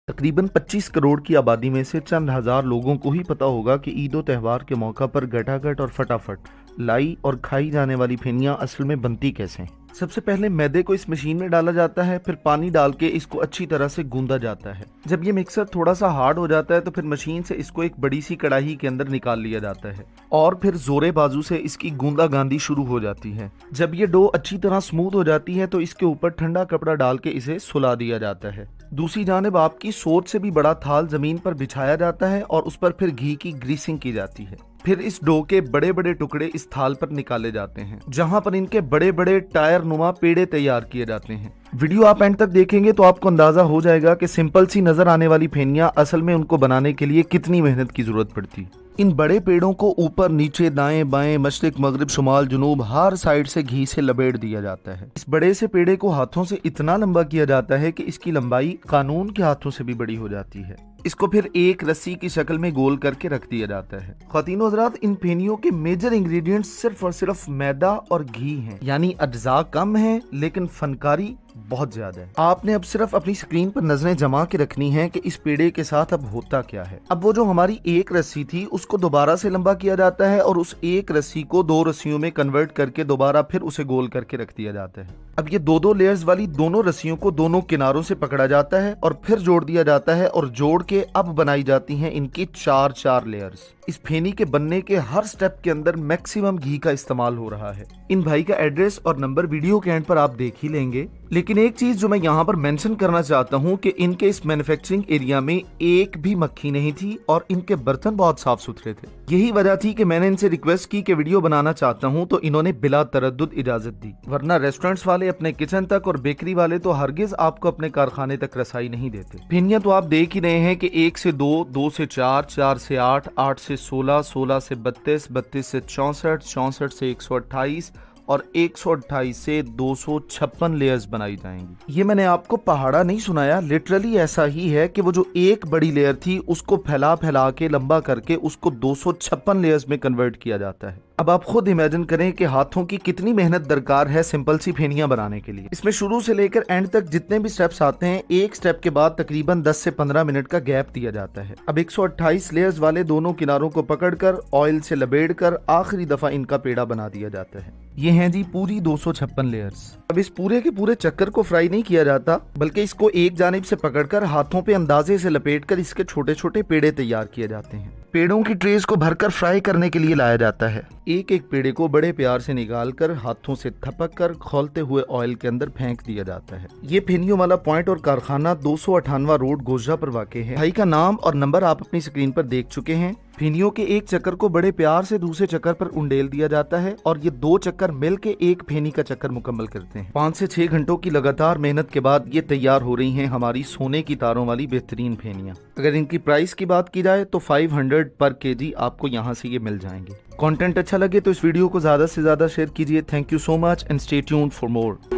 तकरीबन 25 करोड़ की आबादी में से चंद हजार लोगों को ही पता होगा कि ईद और त्यौहार के मौका पर गटागट और फटाफट लाई और खाई जाने वाली फेनियां असल में बनती कैसे हैं। सबसे पहले मैदे को इस मशीन में डाला जाता है, फिर पानी डाल के इसको अच्छी तरह से गूंदा जाता है। जब ये मिक्सर थोड़ा सा हार्ड हो जाता है तो फिर मशीन से इसको एक बड़ी सी कढ़ाई के अंदर निकाल लिया जाता है और फिर जोरे बाजू से इसकी गूंदा गांदी शुरू हो जाती है। जब ये डो अच्छी तरह स्मूथ हो जाती है तो इसके ऊपर ठंडा कपड़ा डाल के इसे सुला दिया जाता है। दूसरी जानिब आपकी सोच से भी बड़ा थाल जमीन पर बिछाया जाता है और उस पर फिर घी की ग्रीसिंग की जाती है। फिर इस डो के बड़े बड़े टुकड़े इस थाल पर निकाले जाते हैं, जहां पर इनके बड़े बड़े टायर नुमा पेड़े तैयार किए जाते हैं। वीडियो आप एंड तक देखेंगे तो आपको अंदाजा हो जाएगा कि सिंपल सी नजर आने वाली फेनियां असल में उनको बनाने के लिए कितनी मेहनत की जरूरत पड़ती। इन बड़े पेड़ों को ऊपर नीचे दाएं बाएं मशरिक मगरिब शुमाल जुनूब हर साइड से घी से लपेट दिया जाता है। इस बड़े से पेड़े को हाथों से इतना लंबा किया जाता है कि इसकी लंबाई कानून के हाथों से भी बड़ी हो जाती है। इसको फिर एक रस्सी की शक्ल में गोल करके रख दिया जाता है। ख्वातीन हज़रात, इन फेनियों के मेजर इंग्रेडिएंट्स सिर्फ और सिर्फ मैदा और घी हैं, यानी अज्जा कम है लेकिन फनकारी बहुत ज्यादा है। आपने अब सिर्फ अपनी स्क्रीन पर नजरें जमा के रखनी है कि इस पेड़े के साथ अब होता क्या है। अब वो जो हमारी एक रस्सी थी उसको दोबारा से लंबा किया जाता है और उस एक रस्सी को दो रस्सियों में कन्वर्ट करके दोबारा फिर उसे गोल करके रख दिया जाता है। अब ये दो लेयर्स वाली दोनों रस्सियों को दोनों किनारों से पकड़ा जाता है और फिर जोड़ दिया जाता है और जोड़ के अब बनाई जाती हैं इनकी चार लेयर्स। इस फेनी के बनने के हर स्टेप के अंदर मैक्सिमम घी का इस्तेमाल हो रहा है। इन भाई का एड्रेस और नंबर वीडियो के एंड पर आप देख ही लेंगे, लेकिन एक चीज जो मैं यहाँ पर मेंशन करना चाहता हूँ कि इनके इस मैन्युफैक्चरिंग एरिया में एक भी मक्खी नहीं थी और इनके बर्तन बहुत साफ सुथरे थे। यही वजह थी कि मैंने इनसे रिक्वेस्ट की कि वीडियो बनाना चाहता हूँ तो इन्होंने बिला तरद्दुद इजाजत दी, वरना रेस्टोरेंट्स वाले अपने किचन तक और बेकरी वाले तो हरगिज आपको अपने कारखाने तक रसाई नहीं देते। फेनियां तो आप देख ही रहे हैं कि 1 से 2, 2 से 4, 4 से 8, 8 से 16, 16 से 32, 32 से 64, 64 से 128 और 128 से 256 लेयर्स बनाई जाएंगी। ये मैंने आपको पहाड़ा नहीं सुनाया, लिटरली ऐसा ही है कि वो जो एक बड़ी लेयर थी उसको फैला फैला के लंबा करके उसको 256 लेयर्स में कन्वर्ट किया जाता है। अब आप खुद इमेजिन करें कि हाथों की कितनी मेहनत दरकार है सिंपल सी फेनियां बनाने के लिए। इसमें शुरू से लेकर एंड तक जितने भी स्टेप्स आते हैं, एक स्टेप के बाद तकरीबन 10 से 15 मिनट का गैप दिया जाता है। अब 128 लेयर्स वाले दोनों किनारों को पकड़कर ऑयल से लपेटकर आखिरी दफा इनका पेड़ा बना दिया जाता है। ये हैं जी पूरी 256 लेयर्स। अब इस पूरे के पूरे चक्कर को फ्राई नहीं किया जाता, बल्कि इसको एक जानिब से पकड़कर हाथों पे अंदाजे से लपेटकर इसके छोटे छोटे पेड़े तैयार किए जाते हैं। पेड़ों की ट्रेस को भरकर फ्राई करने के लिए लाया जाता है। एक एक पेड़े को बड़े प्यार से निकालकर हाथों से थपक कर खौलते हुए ऑयल के अंदर फेंक दिया जाता है। ये फेनियों वाला पॉइंट और कारखाना 298वां रोड गोजरा पर वाक़ है। भाई का नाम और नंबर आप अपनी स्क्रीन पर देख चुके हैं। फेनियों के एक चक्कर को बड़े प्यार से दूसरे चक्कर पर उंडेल दिया जाता है और ये 2 चक्कर मिल के एक फेनी का चक्कर मुकम्मल करते हैं। 5 से 6 घंटों की लगातार मेहनत के बाद ये तैयार हो रही हैं हमारी सोने की तारों वाली बेहतरीन फेनियां। अगर इनकी प्राइस की बात की जाए तो 500 पर केजी आपको यहाँ से ये मिल जाएंगे। कंटेंट अच्छा लगे तो इस वीडियो को ज्यादा से ज्यादा शेयर कीजिए। Thank you so much and stay tuned for more.